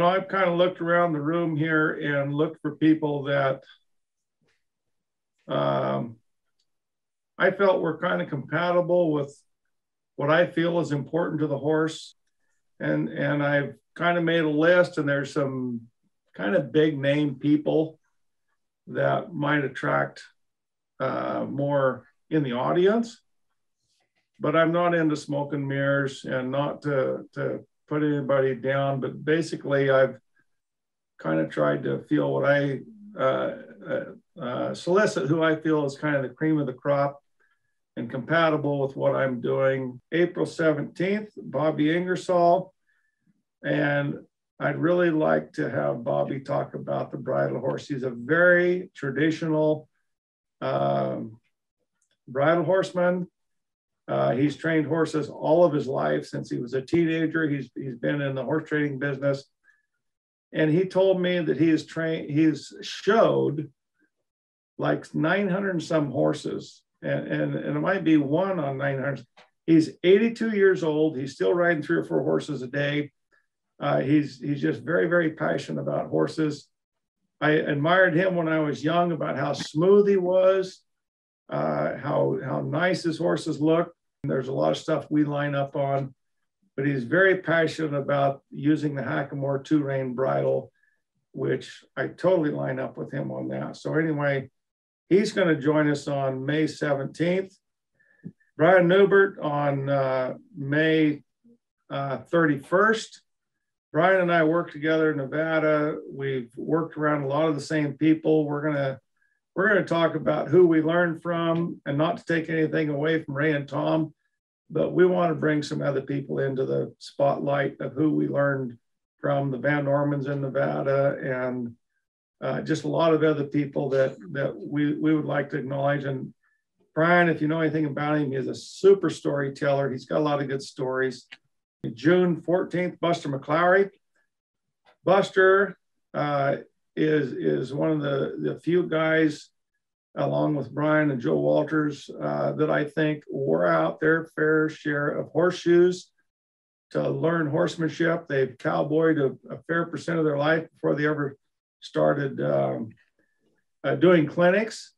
I've kind of looked around the room here and looked for people that um, I felt were kind of compatible with what I feel is important to the horse. And I've kind of made a list, and there's some kind of big name people that might attract more in the audience. But I'm not into smoke and mirrors, and not to put anybody down, but basically I've kind of tried to feel what I solicit who I feel is kind of the cream of the crop and compatible with what I'm doing. April 17th, Bobby Ingersoll. And I'd really like to have Bobby talk about the bridle horse. He's a very traditional bridle horseman. He's trained horses all of his life since he was a teenager. He's been in the horse trading business. And he told me that he's showed like 900 and some horses. And it might be one on 900. He's 82 years old. He's still riding 3 or 4 horses a day. He's just very, very passionate about horses. I admired him when I was young about how smooth he was, how nice his horses look. And there's a lot of stuff we line up on, but he's very passionate about using the Hackamore 2-rein bridle, which I totally line up with him on that. So anyway, he's going to join us on May 17th. Bryan Neubert on May 31st. Bryan and I work together in Nevada. We've worked around a lot of the same people. We're gonna talk about who we learned from, and not to take anything away from Ray and Tom, but we want to bring some other people into the spotlight of who we learned from, the Van Normans in Nevada, and just a lot of other people that we would like to acknowledge. And Bryan, if you know anything about him, he's a super storyteller. He's got a lot of good stories. June 14th, Buster McLaury. Buster is one of the few guys, along with Bryan and Joe Walters, that I think wore out their fair share of horseshoes to learn horsemanship. They've cowboyed a fair percent of their life before they ever started doing clinics.